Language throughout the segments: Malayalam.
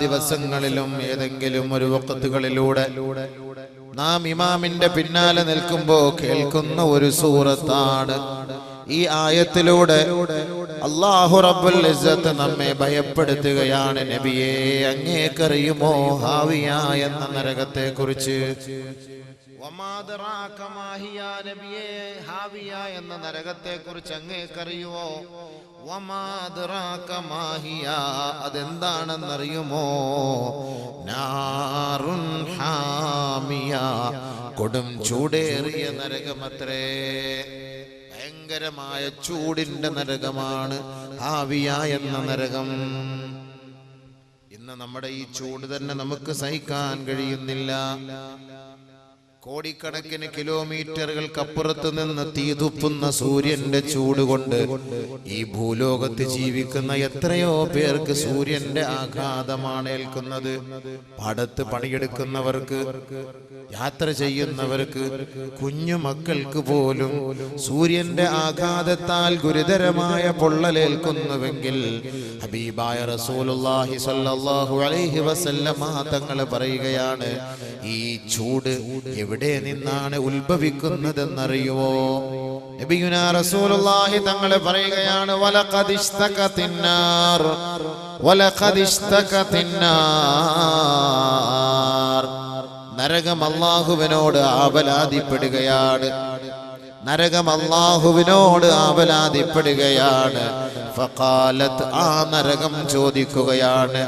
ദിവസങ്ങളിലും ഏതെങ്കിലും ഒരു വഖത്തുകളിലൂടെ നാം ഇമാമിന്റെ പിന്നാലെ നിൽക്കുമ്പോൾ കേൾക്കുന്ന ഒരു സൂറത്താണ്. ഈ ആയത്തിലൂടെ അല്ലാഹു റബ്ബുൽ ഇസ്സത്ത് നമ്മെ ഭയപ്പെടുത്തുകയാണ്. നബിയേ, അങ്ങേക്കറിയുമോ ഹാവിയ എന്ന നരകത്തെ കുറിച്ച്? നബിയേ, ഹാവിയ എന്ന നരകത്തെ കുറിച്ച് അങ്ങേക്കറിയുമോ? അതെന്താണെന്നറിയുമോ? നാറുൻ ഹാമിയ, കൊടും ചൂടേറിയ നരകമത്രേ. ഭയങ്കരമായ ചൂടിന്റെ നരകമാണ് ഹാവിയ എന്ന നരകം. ഇന്ന് നമ്മുടെ ഈ ചൂട് തന്നെ നമുക്ക് സഹിക്കാൻ കഴിയുന്നില്ല. കോടിക്കണക്കിന് കിലോമീറ്ററുകൾക്കപ്പുറത്ത് നിന്ന് തീതുപ്പുന്ന സൂര്യന്റെ ചൂട് കൊണ്ട് ഈ ഭൂലോകത്ത് ജീവിക്കുന്ന എത്രയോ പേർക്ക് സൂര്യന്റെ ആഘാതമാണ് ഏൽക്കുന്നത്. പാടത്ത് പണിയെടുക്കുന്നവർക്ക്, യാത്ര ചെയ്യുന്നവർക്ക്, കുഞ്ഞു മക്കൾക്ക് പോലും സൂര്യന്റെ ആഘാതത്താൽ ഗുരുതരമായ പൊള്ളലേൽക്കുന്നുവെങ്കിൽ ഹബീബായ റസൂലുള്ളാഹി സ്വല്ലല്ലാഹു അലൈഹി വസല്ലമ തങ്ങൾ പറയുകയാണ്, ഈ ചൂട് എവിടെ നിന്നാണ് ഉത്ഭവിക്കുന്നതെന്നറിയുമോ? നബിയുനാ റസൂലുള്ളാഹി തങ്ങൾ പറയുകയാണ്, വലഖദിസ്തകതിന്നാർ, വലഖദിസ്തകതിന്നാർ. നരകം അല്ലാഹുവിനോട് ആവലാതിപ്പെടുകയാണ്. നരകം അല്ലാഹുവിനോട് ആവലാതിപ്പെടുകയാണ്. ഫഖാലത്ത്, ആ നരകം ചോദിക്കുകയാണ്,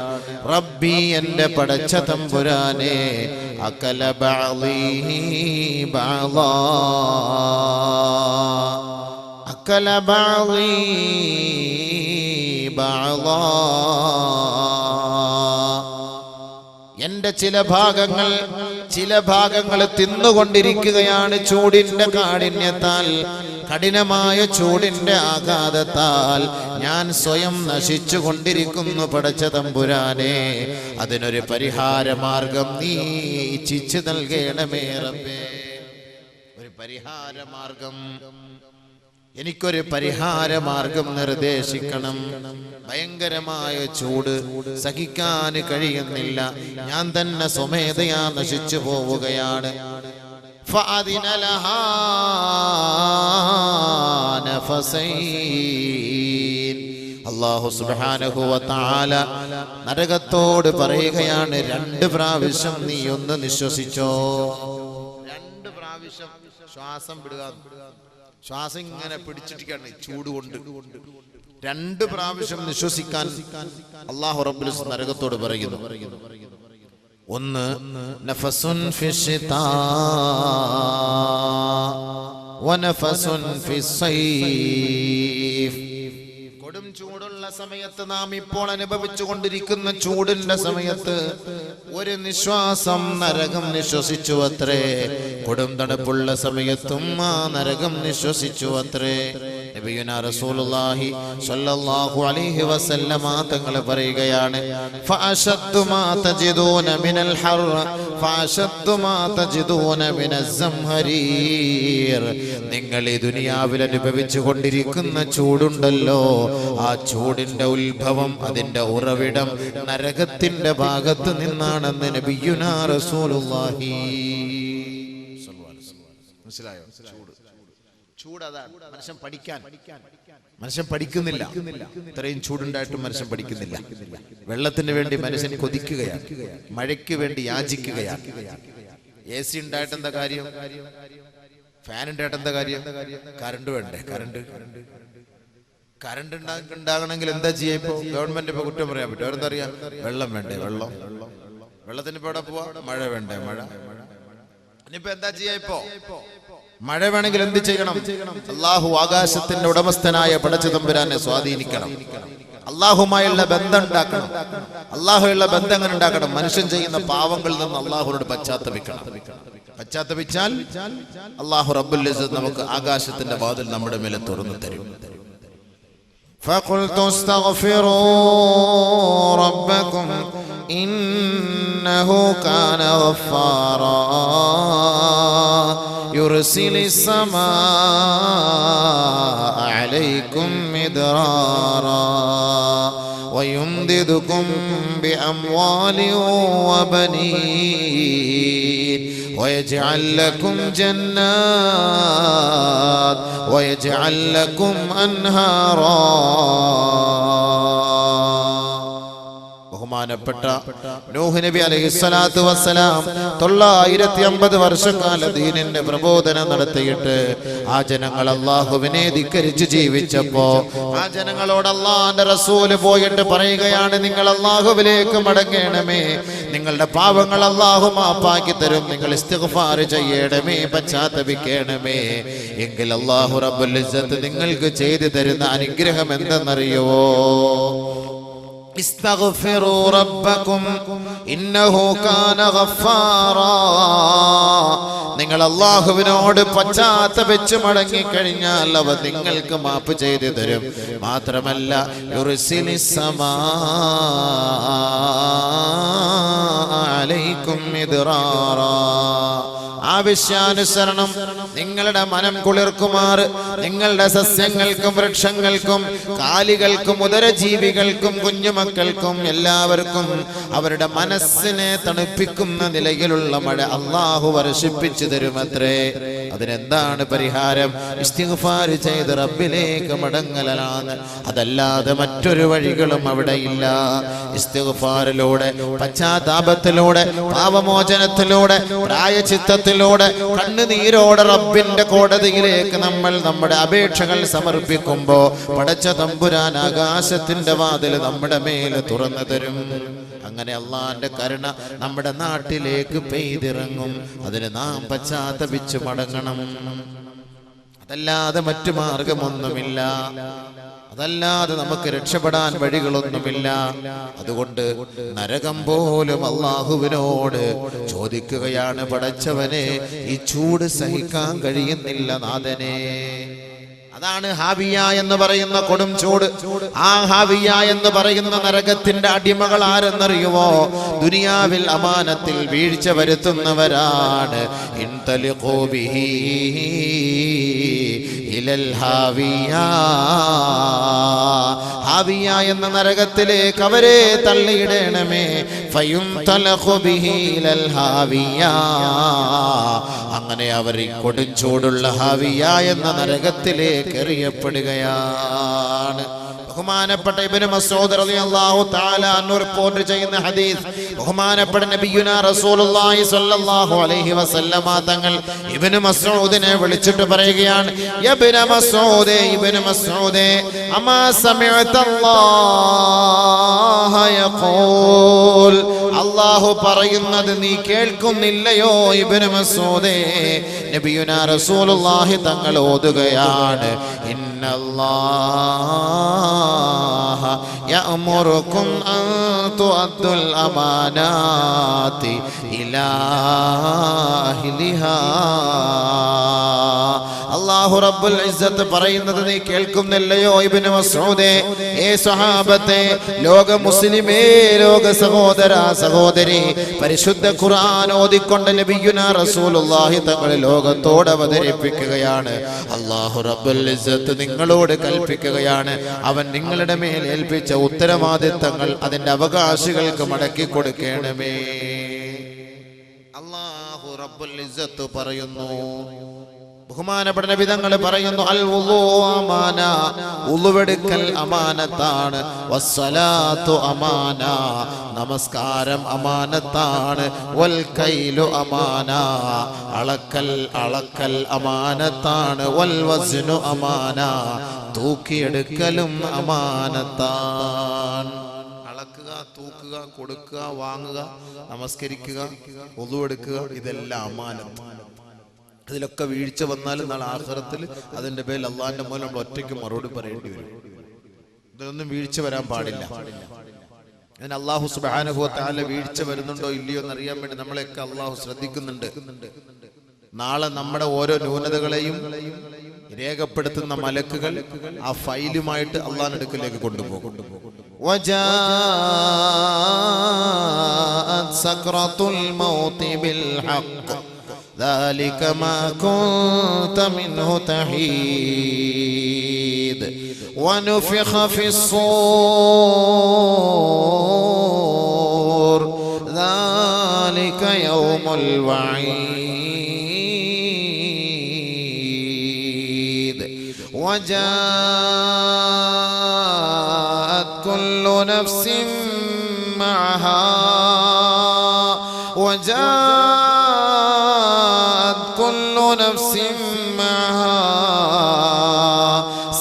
റബ്ബി, എന്റെ പടച്ച തമ്പുരാനെ, അകല ബഅളീ ബഅളാ, അകല ബഅളീ ബഅളാ. എന്റെ ചില ഭാഗങ്ങൾ തിന്നുകൊണ്ടിരിക്കുകയാണ് ചൂടിന്റെ കാഠിന്യത്താൽ, കഠിനമായ ചൂടിന്റെ ആഘാതത്താൽ ഞാൻ സ്വയം നശിച്ചു കൊണ്ടിരിക്കുന്നു പടച്ച തമ്പുരാനെ. അതിനൊരു പരിഹാരമാർഗം നീ ഇച്ഛിച്ചു നൽകണമേ റബ്ബേ. ഒരു പരിഹാരമാർഗം, എനിക്കൊരു പരിഹാരമാർഗം നിർദ്ദേശിക്കണം. ഭയങ്കരമായ ചൂട് സഹിക്കാൻ കഴിയുന്നില്ല, ഞാൻ തന്നെ സ്വമേധയാ നശിച്ചു പോവുകയാണ്. ഫഅദിന ലഹാ നഫസൈൻ. അല്ലാഹു സുബ്ഹാനഹു വ തആല നരകത്തോട് പറയുകയാണ്, 2 പ്രാവശ്യം നീ ഒന്ന് നിശ്വസിച്ചോ. 2 പ്രാവശ്യം ശ്വാസം വിടുക. ശ്വാസം ഇങ്ങനെ പിടിച്ചിരിക്കുകയാണ് ചൂട് കൊണ്ട്. 2 പ്രാവശ്യം നിശ്വസിക്കാൻ അല്ലാഹു റബ്ബുൽ ഇസ്സത്ത് നരകത്തോട് പറയുന്നു. ഒന്ന്, നഫസുൻ ഫിശ്ശിതാ വനഫസുൻ ഫിസ്സൈഫ്. കൊടും ചൂടുള്ള സമയത്ത്, നാം ഇപ്പോൾ അനുഭവിച്ചു കൊണ്ടിരിക്കുന്ന ചൂടിന്റെ സമയത്ത് ഒരു നിശ്വാസം നരകം നിശ്വസിച്ചു അത്രേ. കൊടും തണുപ്പുള്ള സമയത്തും ആ നരകം നിശ്വസിച്ചു അത്രേ. നബിയുനാ റസൂലുള്ളാഹി സ്വല്ലല്ലാഹു അലൈഹി വസല്ലമ തങ്ങൾ പറയുകയാണ്, ഫഅശദ്ദു മാ തജിദൂന മിനൽ ഹർ ഫഅശദ്ദു മാ തജിദൂന മിനസ് സംഹരീർ. നിങ്ങൾ ഈ ദുനിയാവിൽ അനുഭവിച്ചു കൊണ്ടിരിക്കുന്ന ചൂടുണ്ടല്ലോ, ആ ചൂടിന്റെ ഉത്ഭവം, അതിന്റെ ഉറവിടം നരകത്തിന്റെ ഭാഗത്ത് നിന്നാണെന്ന് നബിയുനാ റസൂലുള്ളാഹി. മനസ്സിലായോ? ചൂട് അതാണ്. മനുഷ്യൻ പഠിക്കുന്നില്ല. ഇത്രയും ചൂടുണ്ടായിട്ടും മനുഷ്യൻ പഠിക്കുന്നില്ല. വെള്ളത്തിന് വേണ്ടി മനുഷ്യൻ കൊതിക്കുകയാണ്, മഴയ്ക്ക് വേണ്ടി യാചിക്കുകയാണ്. AC ഉണ്ടായിട്ട് എന്താ കാര്യം? ഫാൻ ഉണ്ടായിട്ട് എന്താ കാര്യം? കറണ്ട് വേണ്ടേ? കറണ്ട് ഉണ്ടാകണമെങ്കിൽ എന്താ ചെയ്യാ? ഇപ്പൊ ഗവൺമെന്റ് ഇപ്പൊ കുറ്റം പറയാൻ പറ്റും. അവരെന്താ അറിയാം? വെള്ളം വേണ്ടേ? വെള്ളത്തിന് ഇപ്പൊ എവിടെ പോവാ? മഴ വേണ്ടേ? ഇനിയിപ്പോ എന്താ ചെയ്യാ? ഇപ്പൊ മഴ വേണമെങ്കിൽ എന്ത് ചെയ്യണം? അല്ലാഹു ആകാശത്തിന്റെ ഉടമസ്ഥനായ പടച്ച തമ്പുരാനെ സ്വാധീനിക്കണം. അല്ലാഹുമായുള്ള ബന്ധം ഉണ്ടാക്കണം. അല്ലാഹുമായുള്ള ബന്ധം എങ്ങനെ ഉണ്ടാക്കണം? മനുഷ്യൻ ചെയ്യുന്ന പാവങ്ങളിൽ നിന്ന് അല്ലാഹുവിനോട് പശ്ചാത്തപിക്കണം. പശ്ചാത്തപിച്ചാൽ അല്ലാഹു റബ്ബുൽ ഇസ്സത്ത് നമുക്ക് ആകാശത്തിന്റെ വാതിൽ നമ്മുടെ മേലെ തുറന്നു തരും. فقلت استغفروا ربكم إنه كان غفارا يرسل السماء عليكم مدرارا ويمددكم ويمددكم بأموال وبنين ويجعل لكم جنات ويجعل لكم أنهارا. ബഹുമാനപ്പെട്ട നൂഹ് നബി അലൈഹിസ്സലാത്തു വസ്സലാം 950 വർഷക്കാല ദീനിന്റെ പ്രബോധനം നടത്തിയിട്ട് ആ ജനങ്ങൾ അല്ലാഹുവിനെ ധിക്കരിച്ച് ജീവിച്ചപ്പോ ആ ജനങ്ങളോട് അല്ലാഹുവിന്റെ റസൂൽ പോയിട്ട് പറയുകയാണ്, നിങ്ങൾ അല്ലാഹുവിലേക്ക് മടങ്ങണമേ, നിങ്ങളുടെ പാപങ്ങൾ അല്ലാഹു മാപ്പാക്കി തരും, നിങ്ങൾ ഇസ്തിഗ്ഫാർ ചെയ്യണമേ, പശ്ചാത്തപിക്കണമേ, എങ്കിൽ അല്ലാഹു റബ്ബുൽ ഇസ്സത്ത് നിങ്ങൾക്ക് ചെയ്തു തരുന്ന അനുഗ്രഹം എന്തെന്നറിയോ? استغفروا ربكم إنه كان غفارا. നിങ്ങൾ അല്ലാഹുവിനോട് പശ്ചാത്തപിച്ച് മടങ്ങിക്കഴിഞ്ഞാൽ അവ നിങ്ങൾക്ക് മാപ്പ് ചെയ്തു തരും. മാത്രമല്ല യുർസിലിസ് സമാ അലൈക്കും മിദ്റാറാ. ആവശ്യാനുസരണം നിങ്ങളുടെ മനം കുളിർക്കുമാർ നിങ്ങളുടെ സസ്യങ്ങൾക്കും വൃക്ഷങ്ങൾക്കും കാലികൾക്കും ഉദരജീവികൾക്കും കുഞ്ഞുമക്കൾക്കും എല്ലാവർക്കും അവരുടെ മനസ്സിനെ തണുപ്പിക്കുന്ന നിലയിലുള്ള മഴ അല്ലാഹു വർഷിപ്പിച്ചു തരുമത്രേ. അതിനെന്താണ് പരിഹാരം? ഇസ്തിഗ്ഫാർ ചെയ്ത് റബ്ബിലേക്ക് മടങ്ങലാണ്. അതല്ലാതെ മറ്റൊരു വഴികളും അവിടെ ഇല്ല. ഇസ്തിഗ്ഫാറിലൂടെ, പശ്ചാത്താപത്തിലൂടെ, പാപമോചനത്തിലൂടെ, പ്രായച്ചിത്തത്തിലൂടെ, കണ്ണുനീരോടെ റബ്ബിന്റെ കോടതിയിലേക്ക് നമ്മൾ നമ്മുടെ അപേക്ഷകൾ സമർപ്പിക്കുമ്പോ പടച്ച തമ്പുരാൻ ആകാശത്തിന്റെ വാതിൽ നമ്മുടെ മേലെ തുറന്നു തരും. അങ്ങനെ അള്ളാന്റെ കരുണ നമ്മുടെ നാട്ടിലേക്ക് പെയ്തിറങ്ങും. അതിന് നാം പശ്ചാത്തപിച്ചു മടങ്ങണം. അതല്ലാതെ മറ്റു മാർഗമൊന്നുമില്ല. അതല്ലാതെ നമുക്ക് രക്ഷപ്പെടാൻ വഴികളൊന്നുമില്ല. അതുകൊണ്ട് നരകം പോലും അല്ലാഹുവിനോട് ചോദിക്കുകയാണ്, പടച്ചവനെ ഈ ചൂട് സഹിക്കാൻ കഴിയുന്നില്ല നാഥനെ. അതാണ് ഹാവിയ എന്ന് പറയുന്ന കൊടും ചൂട്. ആ ഹാവിയ എന്ന് പറയുന്ന നരകത്തിന്റെ അടിമകൾ ആരെന്നറിയുമോ? ദുനിയാവിൽ അമാനത്തിൽ വീഴ്ച വരുത്തുന്നവരാണ്. ഇൻതലിഖൂ ബിഹി ഇലൽ ഹാവിയ. ഹാവിയ എന്ന നരകത്തിലേക്ക് അവരെ തള്ളിയിടണമേ. ഫയുംതലഖു ബിഹി ഇലൽ ഹാവിയ. അങ്ങനെ അവർ ഈ കൊടുംചൂടുള്ള ഹാവിയ എന്ന നരകത്തിലേക്ക് എറിയപ്പെടുകയാണ്. ബഹുമാനപ്പെട്ട ഇബ്നു മസ്ഊദ് റളിയല്ലാഹു തആല അൻഹു റിപ്പോർട്ട് ചെയ്യുന്ന ഹദീസ്, ബഹുമാനപ്പെട്ട നബിയുനാ റസൂലുള്ളാഹി സ്വല്ലല്ലാഹു അലൈഹി വസല്ലമ തങ്ങൾ ഇബ്നു മസ്ഊദിനെ വിളിച്ചിട്ട് പറയുകയാണ്, ഇബ്നു മസ്ഊദേ, ഇബ്നു മസ്ഊദേ, അമാ സമിഅതല്ലാഹ യഖൂൽ, അല്ലാഹു പറയുന്നത് നീ കേൾക്കുന്നില്ലയോ ഇബ്നു മസ്ഊദേ? നബിയുനാ റസൂലുള്ളാഹി തങ്ങൾ ഓതുകയാണ്, ഇന്നല്ലാഹ യഅമുറുകും അൻ തുഅദ്ദുൽ അമാനാതി ഇലാ അഹ്ലിഹാ. അല്ലാഹു റബ്ബുൽ ഇസ്സത്ത് പറയുന്നത് നീ കേൾക്കുന്നില്ലയോ ഇബ്നു മസ്ഊദേ? ഏ സ്വഹാബത്തെ, ലോക മുസ്ലിമേ, ലോക സഹോദര സഹോദരി, പരിശുദ്ധ ഖുർആൻ ഓതിക്കൊണ്ട് നബിയുനാ റസൂലുള്ളാഹി തങ്ങൾ ലോകത്തോട് അവതരിപ്പിക്കുകയാണ്. അല്ലാഹു റബ്ബുൽ ഇസ്സത്ത് നിങ്ങളോട് കൽപ്പിക്കുകയാണ്, അവൻ നിങ്ങളുടെ മേൽ ഏൽപ്പിച്ച ഉത്തരവാദിത്തങ്ങൾ അതിന്റെ അവകാശികൾക്ക് മടക്കി കൊടുക്കണമേ. അല്ലാഹു റബ്ബുൽ ഇസ്സത്ത് പറയുന്നു. ബഹുമാനപ്പെട്ട നബി തങ്ങൾ പറയുന്നു, അൽ വുളു അമാന, ഉളുവെടുക്കൽ അമാനത്താണ്. വസ്സലാത്തു അമാന, നമസ്കാരം അമാനത്താണ്. വൽ കൈലു അമാന, അളക്കൽ അമാനത്താണ്. വൽ വസ്നു അമാന, തൂക്കിയെടുക്കലും അമാനത്താണ്. അളക്കുക, തൂക്കുക, കൊടുക്കുക, വാങ്ങുക, നമസ്കരിക്കുക, വുളുവെടുക്കുക, ഇതെല്ലാം അമാനത്താണ്. അതിലൊക്കെ വീഴ്ച വന്നാലും നാളെ ആഖിറത്തിൽ അതിന്റെ പേരിൽ അള്ളാഹിന്റെ മൂലം നമ്മൾ ഒറ്റയ്ക്ക് മറുപടി പറയേണ്ടി വരും. ഇതിലൊന്നും വീഴ്ച വരാൻ പാടില്ല. അതിന് അല്ലാഹു സുബ്ഹാനഹു വ തആല വീഴ്ച വരുന്നുണ്ടോ ഇല്ലയോ എന്നറിയാൻ വേണ്ടി നമ്മളെയൊക്കെ അല്ലാഹു ശ്രദ്ധിക്കുന്നുണ്ട്. നാളെ നമ്മുടെ ഓരോ ന്യൂനതകളെയും രേഖപ്പെടുത്തുന്ന മലക്കുകൾ ആ ഫൈലുമായിട്ട് അള്ളാഹിന്റെ അടുക്കലേക്ക് കൊണ്ടുപോകും. വജാഅത് സക്റത്തുൽ മൗതി ബിൽ ഹഖ് ذلك ما كنت منه تحيد ونفخ في الصور ذلك يوم الوعيد وجاءت كل نفس معها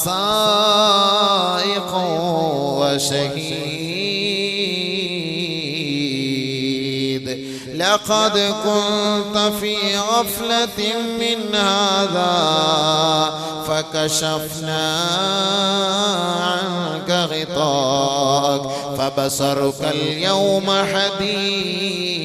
سائق وشهيد لقد كنت في غفلة من هذا فكشفنا عنك غطاءك فبصرك اليوم حديد.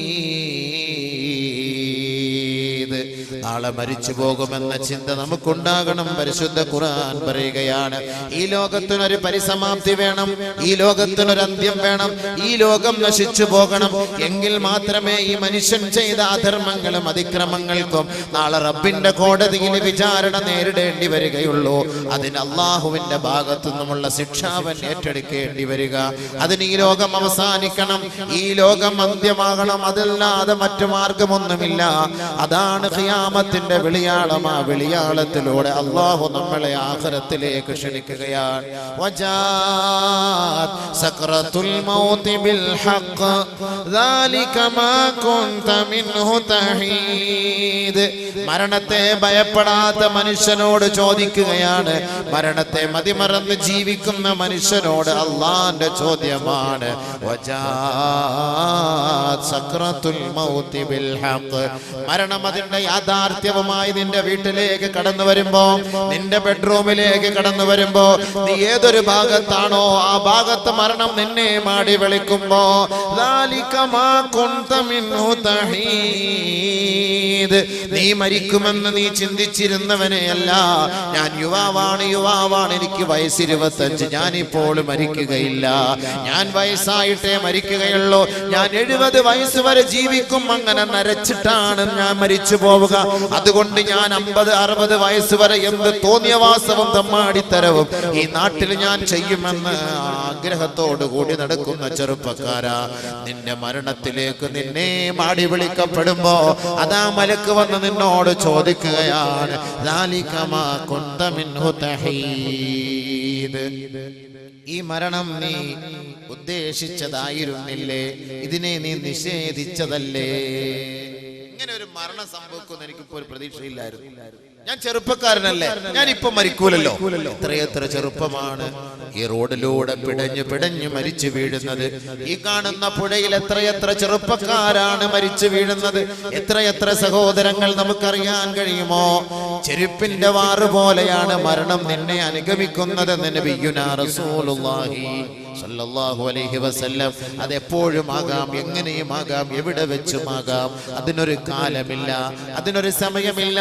നാളെ മരിച്ചു പോകുമെന്ന ചിന്ത നമുക്കുണ്ടാകണം. പരിശുദ്ധ ഖുർആൻ പറയുകയാണ്, ഈ ലോകത്തിനൊരു പരിസമാപ്തി വേണം, ഈ ലോകത്തിനൊരു അന്ത്യം വേണം, ഈ ലോകം നശിച്ചു പോകണം. എങ്കിൽ മാത്രമേ ഈ മനുഷ്യൻ ചെയ്ത അധർമ്മങ്ങളും അതിക്രമങ്ങൾക്കും നാളെ റബ്ബിന്റെ കോടതിയിൽ വിചാരണ നേരിടേണ്ടി വരികയുള്ളൂ. അതിന് അള്ളാഹുവിന്റെ ഭാഗത്തു നിന്നുമുള്ള ശിക്ഷാവൻ ഏറ്റെടുക്കേണ്ടി വരിക. അതിന് ഈ ലോകം അവസാനിക്കണം, ഈ ലോകം അന്ത്യമാകണം. അതല്ലാതെ മറ്റു മാർഗമൊന്നുമില്ല. അതാണ് ഖിയാമത്തിന്റെ വിളിയാളം. ആ വിളിയാളത്തിലൂടെ അല്ലാഹു നമ്മളെ ആഖിറത്തിലേക്ക് ക്ഷണിക്കുകയാണ്. വജാത് സക്രത്തുൽ മൗതി ബിൽ ഹഖ് ദാലിക മാ കുൻത മിൻഹു തഹീദ്. മരണത്തെ ഭയപ്പെടാത്ത മനുഷ്യനോട് ചോദിക്കുകയാണ്, മരണത്തെ മതിമറന്ന് ജീവിക്കുന്ന മനുഷ്യനോട് അല്ലാഹുവിന്റെ ചോദ്യമാണ്. വജാത് സക്രത്തുൽ മൗതി ബിൽ ഹഖ്. മരണം അതിന്റെ യാഥാർത്ഥ്യവുമായി നിന്റെ വീട്ടിലേക്ക് കടന്നു വരുമ്പോ, നിന്റെ ബെഡ്റൂമിലേക്ക് കടന്നു വരുമ്പോ, നീ ഏതൊരു ഭാഗത്താണോ ആ ഭാഗത്ത് മരണം നിന്നെ മാടി വിളിക്കുമ്പോ, നീ മരിക്കുമെന്ന് നീ ചിന്തിച്ചിരുന്നവനെയല്ല. ഞാൻ യുവാവാണ്, എനിക്ക് വയസ്സ് 25, ഞാനിപ്പോൾ മരിക്കുകയില്ല, ഞാൻ വയസ്സായിട്ടേ മരിക്കുകയുള്ളൂ, ഞാൻ 70 വയസ്സ് വരെ ജീവിക്കും, അങ്ങനെ നരച്ചിട്ടാണ് ഞാൻ മരിച്ചു പോവുക. അതുകൊണ്ട് ഞാൻ 50-60 വയസ്സ് വരെ എന്ത് തോന്നിയ വാസവും തമ്മാടിത്തരവും ഈ നാട്ടിൽ ഞാൻ ചെയ്യുമെന്ന് ആഗ്രഹത്തോടു കൂടി നടക്കുന്ന ചെറുപ്പക്കാരാ, നിന്റെ മരണത്തിലേക്ക് നിന്നെ മാടി വിളിക്കപ്പെടുമ്പോ അതാ മലക്ക് വന്ന് നിന്നോട് ചോദിക്കുകയാണ്, ഈ മരണം നീ ഉദ്ദേശിച്ചതായിരുന്നില്ലേ, ഇതിനെ നീ നിഷേധിച്ചതല്ലേ? ഇങ്ങനെ ഒരു മരണം സംഭവിക്കുമെന്ന് എനിക്കിപ്പോ ഒരു പ്രതീക്ഷയില്ലായിരുന്നു. ഞാൻ ചെറുപ്പക്കാരനല്ലേ, ഞാൻ ഇപ്പൊ മരിക്കൂലല്ലോ. എത്രയെത്ര ചെറുപ്പമാണ് ഈ റോഡിലൂടെ പിടഞ്ഞു മരിച്ചു വീഴുന്നത്. ഈ കാണുന്ന പുഴയിൽ എത്രയെത്ര ചെറുപ്പക്കാരാണ് മരിച്ചു വീഴുന്നത്. എത്രയെത്ര സഹോദരങ്ങൾ നമുക്കറിയാൻ കഴിയുമോ? ചെരുപ്പിന്റെ വാറ് പോലെയാണ് മരണം നിന്നെ അനുഗമിക്കുന്നതെന്ന് നബിയുനാ റസൂലുള്ളാഹി സല്ലല്ലാഹു അലൈഹി വസല്ലം. അതെപ്പോഴും ആകാം, എങ്ങനെയും ആകാം, എവിടെ വെച്ചുമാകാം. അതിനൊരു കാലമില്ല, അതിനൊരു സമയമില്ല,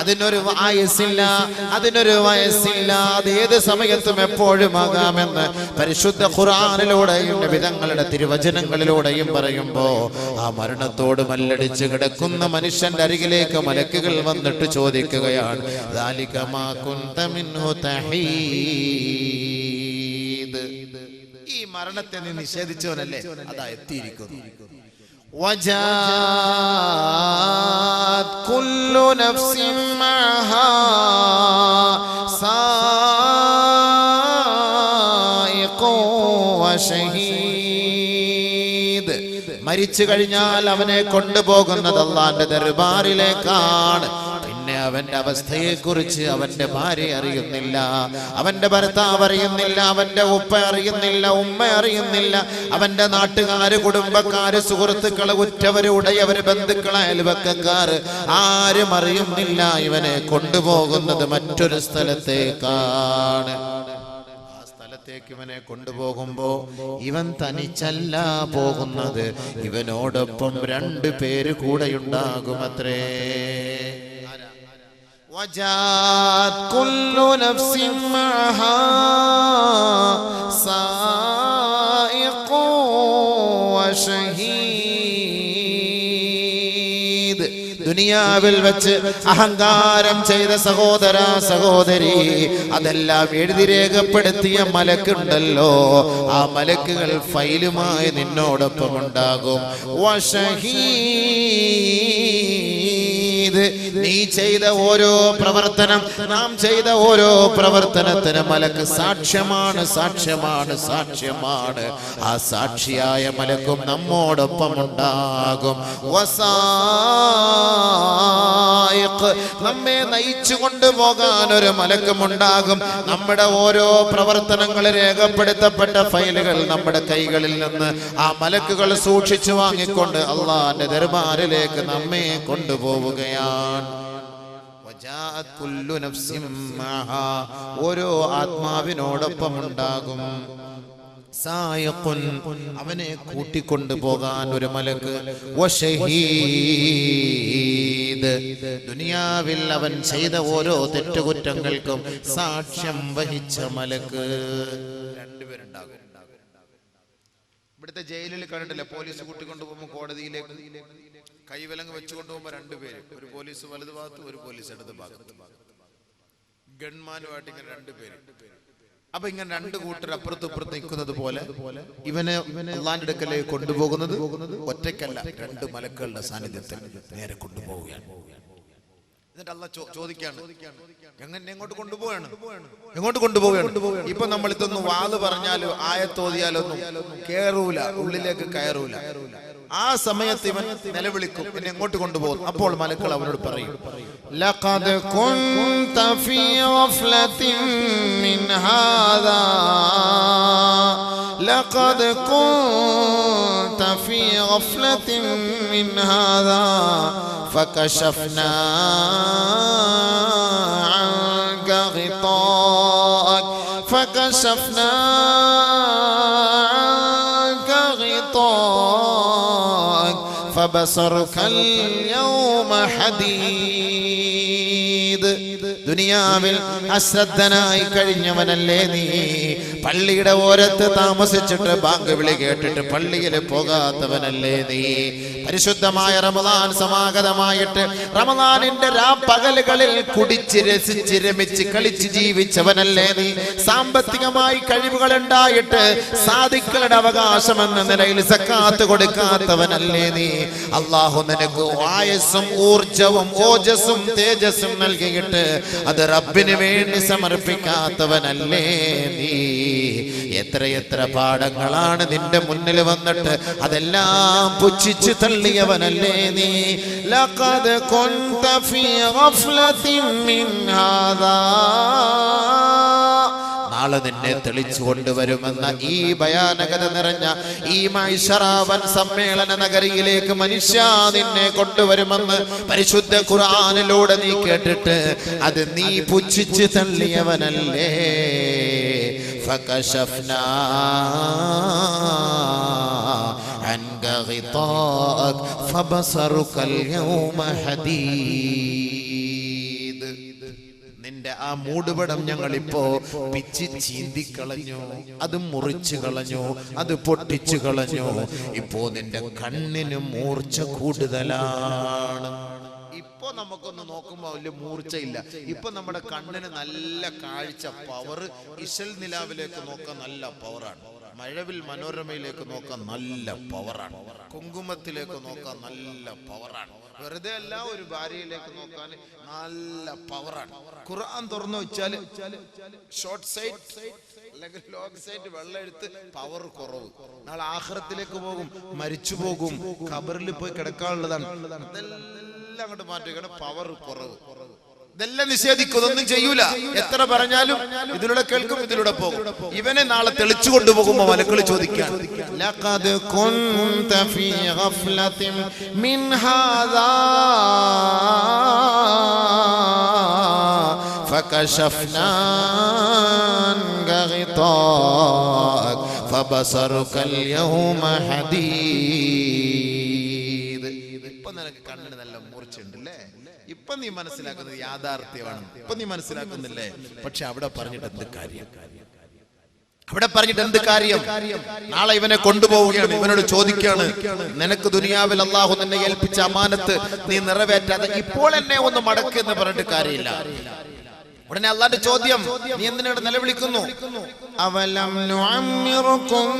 അതിനൊരു ആയുസ്സില്ല, അതിനൊരു വയസ്സില്ല. അത് ഏത് സമയത്തും എപ്പോഴും ആകാമെന്ന് പരിശുദ്ധ ഖുർആനിലൂടെയും നബിതങ്ങളുടെ തിരുവചനങ്ങളിലൂടെയും പറയുമ്പോ ആ മരണത്തോട് മല്ലടിച്ച് കിടക്കുന്ന മനുഷ്യന്റെ അരികിലേക്ക് മലക്കുകൾ വന്നിട്ട് ചോദിക്കുകയാണ്, ദാലിക മാ കുൻത മിൻഹു തഹീദ്. ഈ മരണത്തെ നീ നിഷേധിച്ചവനല്ലേ, അതാ എത്തിയിരിക്കുന്നു. وجاءت كل نفس معها سائق وشهيد. മരിച്ചു കഴിഞ്ഞാൽ അവനെ കൊണ്ടുപോകുന്നത് അല്ലാഹുവിന്റെ ദർബാറിലേക്കാണ്. അവന്റെ അവസ്ഥയെക്കുറിച്ച് അവന്റെ ഭാര്യ അറിയുന്നില്ല, അവന്റെ ഭർത്താവ് അറിയുന്നില്ല, അവന്റെ ഉപ്പ അറിയുന്നില്ല, ഉമ്മ അറിയുന്നില്ല, അവന്റെ നാട്ടുകാര്, കുടുംബക്കാര്, സുഹൃത്തുക്കള്, ഉറ്റവര്, ഉടയവര്, ബന്ധുക്കള്, അയൽവക്കക്കാര് ആരും അറിയുന്നില്ല. ഇവനെ കൊണ്ടുപോകുന്നത് മറ്റൊരു സ്ഥലത്തേക്കാണ്. ആ സ്ഥലത്തേക്ക് ഇവനെ കൊണ്ടുപോകുമ്പോ ഇവൻ തനിച്ചല്ല പോകുന്നത്, ഇവനോടൊപ്പം 2 പേര് കൂടെയുണ്ടാകുമത്രേ. وجاءت كل نفس معها سائق وشهيد. ദുനിയാവിൽ വെച്ച് അഹങ്കാരം ചെയ്ത സഹോദര സഹോദരി, അതെല്ലാം എഴുതി രേഖപ്പെടുത്തിയ മലക്കുണ്ടല്ലോ, ആ മലക്കുകൾ ഫൈലുമായി നിന്നോടൊപ്പം ഉണ്ടാകും. നീ ചെയ്ത ഓരോ പ്രവർത്തനം, നാം ചെയ്ത ഓരോ പ്രവർത്തനത്തിന് മലക്ക് സാക്ഷ്യമാണ്, സാക്ഷ്യമാണ്, സാക്ഷ്യമാണ്. ആ സാക്ഷിയായ മലക്കും നമ്മോടൊപ്പം ഉണ്ടാകും. നമ്മെ നയിച്ചു കൊണ്ടുപോകാൻ ഒരു മലക്കും ഉണ്ടാകും. നമ്മുടെ ഓരോ പ്രവർത്തനങ്ങൾ രേഖപ്പെടുത്തപ്പെട്ട ഫയലുകൾ നമ്മുടെ കൈകളിൽ നിന്ന് ആ മലക്കുകൾ സൂക്ഷിച്ചു വാങ്ങിക്കൊണ്ട് അള്ളാന്റെ ദർബാറിലേക്ക് നമ്മെ കൊണ്ടുപോവുകയാണ്. ഓരോ ആത്മാവിനോടൊപ്പം ഉണ്ടാകും. അവനെ കൂട്ടിക്കൊണ്ടു പോകാൻ ഒരു മലക്ക്. ദുനിയാവിൽ അവൻ ചെയ്ത ഓരോ തെറ്റുകുറ്റങ്ങൾക്കും സാക്ഷ്യം വഹിച്ച മലക്ക്. രണ്ടുപേരുണ്ടാകും. ഇവിടുത്തെ ജയിലിൽ കണ്ടിട്ടില്ല, പോലീസ് കൂട്ടിക്കൊണ്ടുപോകുമ്പോൾ കോടതിയിലേക്ക് കൈവിലങ്ങ് വെച്ചുകൊണ്ടുപോകുമ്പോൾ രണ്ടുപേര്, ഒരു പോലീസ് വലതു ഭാഗത്ത്, ഒരു പോലീസ് ഇടത് ഭാഗത്ത്, ഗൺമാനുമായിട്ട് ഇങ്ങനെ രണ്ടുപേര്. അപ്പൊ ഇങ്ങനെ രണ്ട് കൂട്ടർ അപ്പുറത്തും ഇപ്പുറത്ത് നിൽക്കുന്നത് പോലെ ഇവനെ അള്ളാന്റെ അടുക്കലേക്ക് കൊണ്ടുപോകുന്നത് ഒറ്റയ്ക്കല്ല, രണ്ട് മലക്കുകളുടെ സാന്നിധ്യത്തിൽ നേരെ കൊണ്ടുപോവുകയാണ്. എന്നിട്ട് അള്ളാഹ് ചോദിക്കാണ്, എങ്ങോട്ട് കൊണ്ടുപോവാണ്, എങ്ങോട്ട് കൊണ്ടുപോവുകയാണ്? ഇപ്പൊ നമ്മൾ ഇതൊന്നും വാത് പറഞ്ഞാലോ ആയത്തോതിയാലൊന്നും കേറൂല, ഉള്ളിലേക്ക് കയറൂല. ആ സമയത്ത് ഇവൻ നിലവിളിക്കും, പിന്നെ എങ്ങോട്ട് കൊണ്ടുപോകും? അപ്പോൾ മലക്കൾ അവനോട് പറയും, ലഖദ് കുൻത ഫീ ഗഫ്ലത്തിൻ മിൻ ഹാദാ, ലഖദ് കുൻത ഫീ ഗഫ്ലത്തിൻ മിൻ ഹാദാ ഫകശഫ്നാ അൻക ഗിതാഅക ഫകശഫ്നാ അൻക ഗിതാഅക فبصرك اليوم حديد. ദുനിയാവിൽ അശ്രദ്ധനായി കഴിഞ്ഞവനല്ലേ നീ? പള്ളിയുടെ ഓരത്ത് താമസിച്ചിട്ട് ബാങ്ക് വിളി കേട്ടിട്ട് പള്ളിയിൽ പോകാത്തവനല്ലേ നീ? പരിശുദ്ധമായ റമദാൻ സമാഗതമായിട്ട് റമദാനിന്റെ രാപ്പകലുകളിൽ കുടിച്ച് രസിച്ച് രമിച്ച് കളിച്ച് ജീവിച്ചവനല്ലേ നീ? സാമ്പത്തികമായി കഴിവുകൾ ഉണ്ടായിട്ട് സാദിക്കളുടെ അവകാശം എന്ന നിലയിൽ സക്കാത്ത് കൊടുക്കാത്തവനല്ലേ നീ? അള്ളാഹു നിനക്ക് ആയുസ്സും ഊർജവും ഓജസ്സും തേജസ്സും നൽകിയിട്ട് അത് റബ്ബിന് വേണ്ടി സമർപ്പിക്കാത്തവനല്ലേ നീ? എത്രയെത്ര പാഠങ്ങളാണ് നിന്റെ മുന്നിൽ വന്നിട്ട് അതെല്ലാം പുച്ഛിച്ചു തള്ളിയവനല്ലേ നീ? ലഖദ് കുൻത ഫീ ഗഫ്ലത്തിൻ മിൻ ഹാദാ. നാളെ നിന്നെ തെളിച്ചു കൊണ്ടുവരുമെന്ന ഈ ഭയാനകത നിറഞ്ഞ ഈ മൈശറാവൻ സമ്മേളന നഗരിയിലേക്ക് മനുഷ്യ നിന്നെ കൊണ്ടുവരുമെന്ന് പരിശുദ്ധ ഖുർആനിലൂടെ നീ കേട്ടിട്ട് അത് നീ പുച്ഛിച്ച് തള്ളിയവനല്ലേ? ഫകശഫ്നാ അൻക ഗിതാഅക ഫബസറുകൽ യൗമ ഹദീദ്. നിന്റെ ആ മൂടുപടം ഞങ്ങൾ ഇപ്പോ പിച്ചി ചീന്തിക്കളഞ്ഞു, അത് മുറിച്ചു കളഞ്ഞു, അത് പൊട്ടിച്ചു കളഞ്ഞു. ഇപ്പോ നിന്റെ കണ്ണിന് മൂർച്ച കൂടുതലാണ്. ഇപ്പൊ നമുക്കൊന്ന് നോക്കുമ്പോ വലിയ മൂർച്ചയില്ല. ഇപ്പൊ നമ്മുടെ കണ്ണിന് നല്ല കാഴ്ച, പവർ. ഇശൽ നിലാവിലേക്ക് നോക്കാൻ നല്ല പവറാണ്, മഴവിൽ മനോരമയിലേക്ക് നോക്കാൻ നല്ല പവറാണ്, കുങ്കുമത്തിലേക്ക് നോക്കാൻ നല്ല പവറാണ്, വെറുതെ അല്ല ഒരു ഭാര്യയിലേക്ക് നോക്കാൻ നല്ല പവറാണ്. ഖുർആൻ തുറന്നു വെച്ചാൽ ഷോർട്ട് സൈറ്റ് അല്ലെങ്കിൽ ലോങ് സൈറ്റ് വെള്ളം എടുത്ത് പവർ കുറവ്. നാളെ ആഖിറത്തിലേക്ക് പോകും, മരിച്ചു പോകും, ഖബറിൽ പോയി കിടക്കാനുള്ളതാണ്. ഇതെല്ലാം അങ്ങോട്ട് മാറ്റുകയാണ്, പവർ കുറവ്. ഇതെല്ലാം നിഷേധിക്കും, ഒന്നും ചെയ്യൂല. എത്ര പറഞ്ഞാലും ഇതിലൂടെ കേൾക്കും, ഇതിലൂടെ പോകും. ഇവനെ നാളെ തെളിച്ചു കൊണ്ടുപോകുമ്പോ മലക്കൾ ചോദിക്കാൻ, ലഖദ് കുൻത ഫീ ഗഫ്ലത്തിൻ മിൻ ഹാദാ ഫകശഫ്നാ അൻക ഗിതാഅക ഫബസറുകൽ യൗമ ഹദീദ്. ഇപ്പൊ നിനക്ക് കണ്ണിന് നല്ല മൂർച്ചയുണ്ടല്ലേ? ഇപ്പൊ നീ മനസ്സിലാക്കുന്നത് യാഥാർത്ഥ്യമാണ്, ഇപ്പൊ നീ മനസ്സിലാക്കുന്നില്ലേ? പക്ഷെ അവിടെ പറഞ്ഞിട്ട് എന്ത് കാര്യം? അവിടെ പറഞ്ഞിട്ട് എന്ത് കാര്യം? നാളെ ഇവനെ കൊണ്ടുപോവുകയാണ്, ഇവനോട് ചോദിക്കുകയാണ്, നിനക്ക് ദുനിയാവിൽ അള്ളാഹു നിന്നെ ഏൽപ്പിച്ച അമാനത്ത് നീ നിറവേറ്റാതെ ഇപ്പോൾ എന്നെ ഒന്ന് മടക്ക് എന്ന് പറഞ്ഞിട്ട് കാര്യമില്ല. ഉടനെ അള്ളാന്റെ ചോദ്യം, നീ എന്തിനാണ് നിലവിളിക്കുന്നു? അവലം നുഅമ്മിറുകും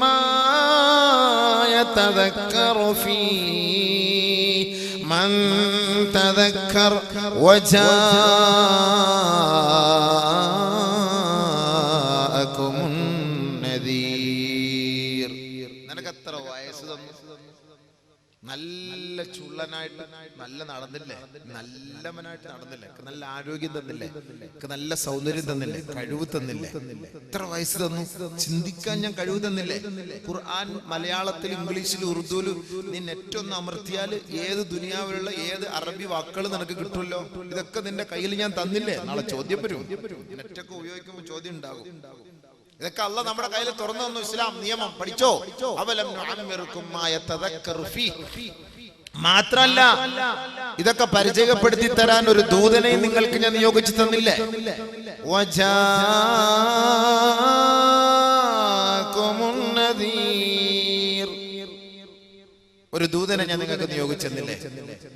മാ യതദക്കറു ഫീ മൻ തദക്കർ വജാഅകുമുൻ നദീർ. നിനക്കെത്ര വയസ്സ് തന്നു? നല്ല ചുള്ളനായിട്ട് നല്ല നടന്നില്ലേ, നല്ലവനായിട്ട് നടന്നില്ലേ, നല്ല ആരോഗ്യം തന്നില്ലേ, നല്ല സൗന്ദര്യം തന്നില്ലേ, കഴിവ് തന്നില്ലേ? എത്ര വയസ്സ് തന്നു? ചിന്തിക്കാൻ ഞാൻ കഴിവ് തന്നില്ലേ? ഖുർആൻ മലയാളത്തിൽ, ഇംഗ്ലീഷിൽ, ഉറുദുവിൽ നീ നെറ്റ് ഒന്ന് അമർത്തിയാൽ ഏത് ദുനിയാവിലുള്ള ഏത് അറബി വാക്കുകൾ നിനക്ക് കിട്ടുമല്ലോ. ഇതൊക്കെ നിന്റെ കയ്യിൽ ഞാൻ തന്നില്ലേ? നാളെ ചോദ്യം വരും. നെറ്റൊക്കെ ഉപയോഗിക്കുമ്പോൾ ചോദ്യം ഉണ്ടാകും. ഇതൊക്കെ അല്ല നമ്മുടെ കയ്യിൽ തുറന്നു തന്നു. ഇസ്ലാം നിയമം പഠിച്ചോ. അവലം നുഅമ്മിറുകും മാ യതദക്കറു ഫീ. മാത്രല്ല ഇതൊക്കെ പരിചയപ്പെടുത്തി തരാൻ ഒരു ദൂതനെ നിങ്ങൾക്ക് ഞാൻ നിയോഗിച്ചു തന്നില്ലേ? വജാഅകുമുൻ നദീർ. ഒരു ദൂതനെ ഞാൻ നിങ്ങൾക്ക് നിയോഗിച്ചെന്നില്ലേ?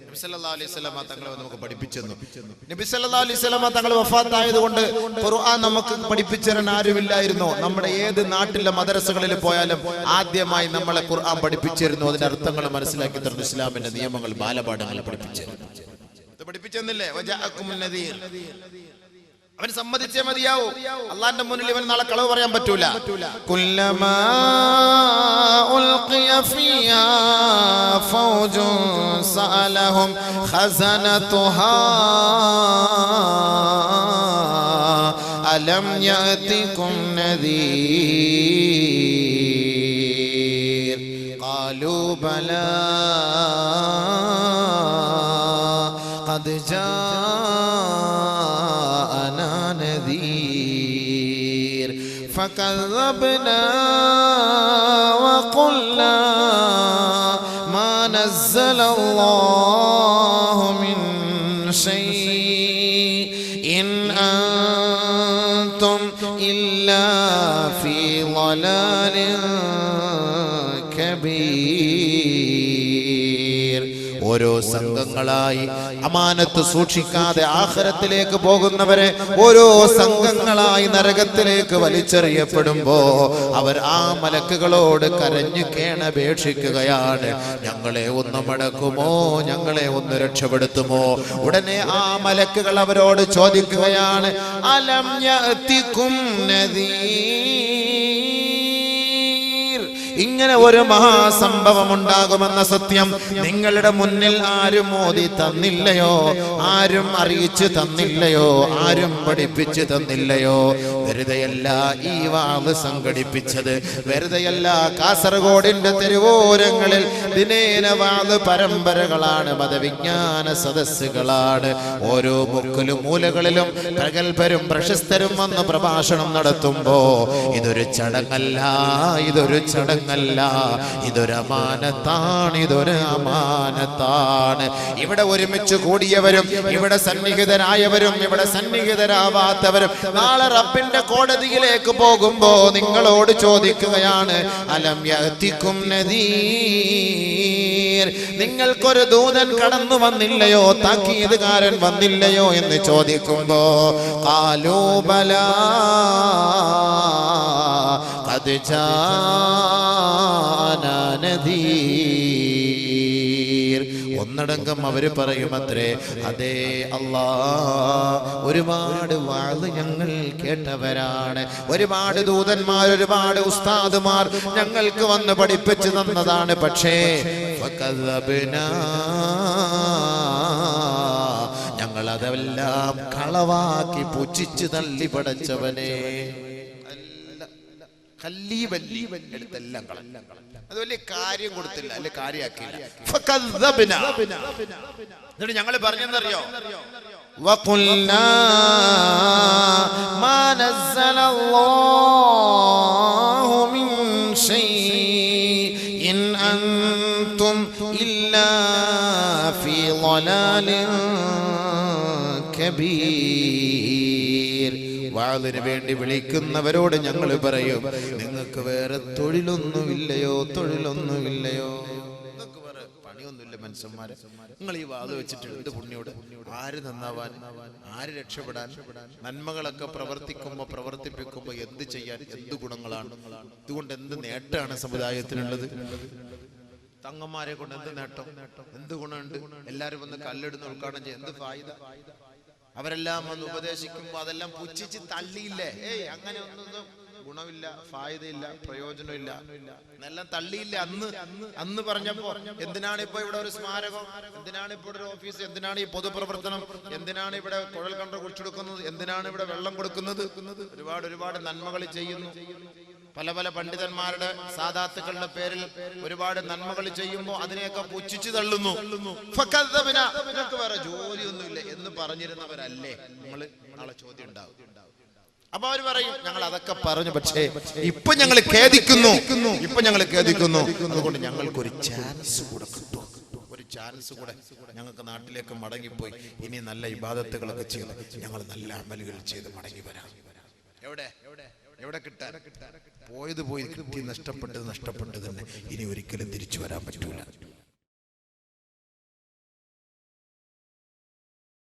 നബി സല്ലല്ലാഹു അലൈഹി വസല്ലം തങ്ങളെ നമുക്ക് പഠിപ്പിച്ചെന്നു. നബി സല്ലല്ലാഹു അലൈഹി വസല്ലം തങ്ങൾ വഫാത്തായതുകൊണ്ട് ഖുർആൻ നമുക്ക് പഠിപ്പിച്ചു തരാൻ ആരുമില്ലായിരുന്നു. നമ്മുടെ ഏത് നാട്ടിലെ മദ്രസകളിൽ പോയാലും ആദ്യമായി നമ്മളെ ഖുർആൻ പഠിപ്പിച്ചിരുന്നു. അതിന്റെ അർത്ഥങ്ങൾ മനസ്സിലാക്കി തരുന്നു. ഇസ്ലാമിന്റെ നിയമങ്ങൾ, ബാലപാഠങ്ങൾ പഠിപ്പിച്ചെന്നില്ലേ? വജാഅകുമുൻ നദീർ. അവൻ സമ്മതിച്ചേ മതിയാവൂ. അള്ളാന്റെ മുന്നിൽ ഇവൻ നാളെ കളവ് പറയാൻ പറ്റൂല. കുല്ലമാ ഉൽഖിയ ഫിയാ ഫൗജുൻ സഅലഹും ഖസനതുഹാ അലം യഅതികും നദീർ ഖാലൂ ബലാ ഖദ് ജാഅനാ നദീർ ഫകذبنا وقلنا ما نزل الله من شيء إن أنتم إلا في ضلال كبير. ഓരോ സംഘങ്ങളായി അമാനത്ത് സൂക്ഷിക്കാതെ ആഖിറത്തിലേക്ക് പോകുന്നവരെ ഓരോ സംഘങ്ങളായി നരകത്തിലേക്ക് വലിച്ചെറിയപ്പെടുമ്പോ അവർ ആ മലക്കുകളോട് കരഞ്ഞു കേണപേക്ഷിക്കുകയാണ്, ഞങ്ങളെ ഒന്ന് മടക്കുമോ, ഞങ്ങളെ ഒന്ന് രക്ഷപ്പെടുത്തുമോ? ഉടനെ ആ മലക്കുകൾ അവരോട് ചോദിക്കുകയാണ്, അലം യഅതികും നദീർ. ഇങ്ങനെ ഒരു മഹാസംഭവം ഉണ്ടാകുമെന്ന സത്യം നിങ്ങളുടെ മുന്നിൽ ആരും ഓതി തന്നില്ലയോ? ആരും അറിയിച്ചു തന്നില്ലയോ? ആരും പഠിപ്പിച്ചു തന്നില്ലയോ? വെറുതെയല്ല ഈ വാള് സംഘടിപ്പിച്ചത്, വെറുതെയല്ല. കാസർഗോഡിന്റെ തെരുവോരങ്ങളിൽ ദിനേന വാള് പരമ്പരകളാണ്, മതവിജ്ഞാന സദസ്സുകളാണ്. ഓരോ മുക്കിലും മൂലകളിലും പ്രഗത്ഭരും പ്രശസ്തരും വന്ന് പ്രഭാഷണം നടത്തുമ്പോ ഇതൊരു ചടങ്ങല്ല, ഇതൊരു ചടങ്ങ് ല്ല, ഇതൊരു അമാനത്താണ്, ഇതൊരു അമാനത്താണ്. ഇവിടെ ഒരുമിച്ച് കൂടിയവരും ഇവിടെ സന്നിഹിതരായവരും ഇവിടെ സന്നിഹിതരാവാത്തവരും നാളെ റബ്ബിന്റെ കോടതിയിലേക്ക് പോകുമ്പോ നിങ്ങളോട് ചോദിക്കുകയാണ്, അലം യഅതികും നദീർ. നിങ്ങൾക്കൊരു ദൂതൻ കടന്നു വന്നില്ലയോ, താക്കീതുകാരൻ വന്നില്ലയോ എന്ന് ചോദിക്കുമ്പോ ഖാലൂ ബലാ ഖദ് ജാഅനാ നദീർ. ഒന്നടങ്കം അവര് പറയുമത്രേ, അതേ അല്ലാ, ഒരുപാട് വാള് ഞങ്ങൾ കേട്ടവരാണ്, ഒരുപാട് ദൂതന്മാർ, ഒരുപാട് ഉസ്താദുമാർ ഞങ്ങൾക്ക് വന്ന് പഠിപ്പിച്ചു തന്നതാണ്. പക്ഷേ ഞങ്ങൾ അതെല്ലാം കളവാക്കി പുച്ഛിച്ചു തള്ളി പടച്ചവനെ. എടുത്തെല്ലാം അത് വലിയ കാര്യം കൊടുത്തില്ല, അല്ലെ കാര്യാക്കിയില്ല. എന്നിട്ട് ഞങ്ങൾ പറഞ്ഞെന്നറിയോ, വഖുൽനാ മാ നസ്സലല്ലാഹു മിൻ ശൈഇൻ അൻതും ഇല്ലാ ഫീ ളലാലിൻ കബീർ വാളിന് വേണ്ടി വിളിക്കുന്നവരോട് ഞങ്ങൾ പറയും, നിങ്ങൾക്ക് വേറെ തൊഴിലൊന്നുമില്ലയോ? തൊഴിലൊന്നുമില്ലയോ? നിങ്ങൾക്ക് വേറെ പണിയൊന്നുമില്ല മനുഷ്യന്മാരെ? നിങ്ങൾ ഈ വാത് വെച്ചിട്ട് എന്ത് പുണ്യോട്? ആര് നന്നാവാൻ? ആര് രക്ഷപ്പെടാൻ? നന്മകളൊക്കെ പ്രവർത്തിപ്പിക്കുമ്പോ എന്ത് ചെയ്യാൻ? എന്ത് ഗുണങ്ങളാണ്? ഇതുകൊണ്ട് എന്ത് നേട്ടമാണ് സമുദായത്തിനുള്ളത്? തങ്ങന്മാരെ കൊണ്ട് എന്ത് നേട്ടം? എന്ത് ഗുണമുണ്ട്? എല്ലാരും വന്ന് കല്ലെടുന്ന് ഉദ്ഘാടനം ചെയ്യും, എന്ത് ഫായിദ? അവരെല്ലാം വന്ന് ഉപദേശിക്കുമ്പോ അതെല്ലാം പുച്ഛിച്ച് തള്ളിയില്ലേ? അങ്ങനെ ഒന്നും ഗുണമില്ല, ഫായിദയില്ല, പ്രയോജനമില്ല എന്നെല്ലാം തള്ളിയില്ല അന്ന് പറഞ്ഞപ്പോ. എന്തിനാണ് ഇപ്പൊ ഇവിടെ ഒരു സ്മാരകം? എന്തിനാണ് ഇപ്പോൾ ഒരു ഓഫീസ്? എന്തിനാണ് ഈ പൊതുപ്രവർത്തനം? എന്തിനാണ് ഇവിടെ കുഴൽ കണ്ടു കുടിച്ചെടുക്കുന്നത്? എന്തിനാണ് ഇവിടെ വെള്ളം കൊടുക്കുന്നത്? ഒരുപാട് നന്മകൾ ചെയ്യുന്നു. പല പണ്ഡിതന്മാരുടെ സാദാത്തുക്കളുടെ പേരിൽ ഒരുപാട് നന്മകൾ ചെയ്യുമ്പോൾ അതിനെയൊക്കെ പുച്ഛിച്ചു തള്ളുന്നു. നിനക്ക് വേറെ ജോലിയൊന്നുമില്ല എന്ന് പറഞ്ഞിരുന്നവരല്ലേ നിങ്ങൾ? നാളെ ചോദ്യം ഉണ്ടാവും. അപ്പൊ അവർ പറയും, ഞങ്ങൾ അതൊക്കെ പറഞ്ഞു, പക്ഷേ ഇപ്പൊ ഞങ്ങൾ ഖേദിക്കുന്നു. അതുകൊണ്ട് ഞങ്ങൾക്കൊരു ചാൻസ് കൂടെ കിട്ടും. ഒരു ചാൻസ് കൂടെ ഞങ്ങൾക്ക് നാട്ടിലേക്ക് മടങ്ങിപ്പോയി ഇനി നല്ല ഇബാദത്തുകളൊക്കെ ചെയ്ത് ഞങ്ങൾ നല്ല അമലുകൾ ചെയ്ത് മടങ്ങി വരാം. എവിടെ കിട്ടാൻ? പോയത് പോയി, കിട്ടി, നഷ്ടപ്പെട്ടത് തന്നെ. ഇനി ഒരിക്കലും തിരിച്ചു വരാൻ പറ്റൂല.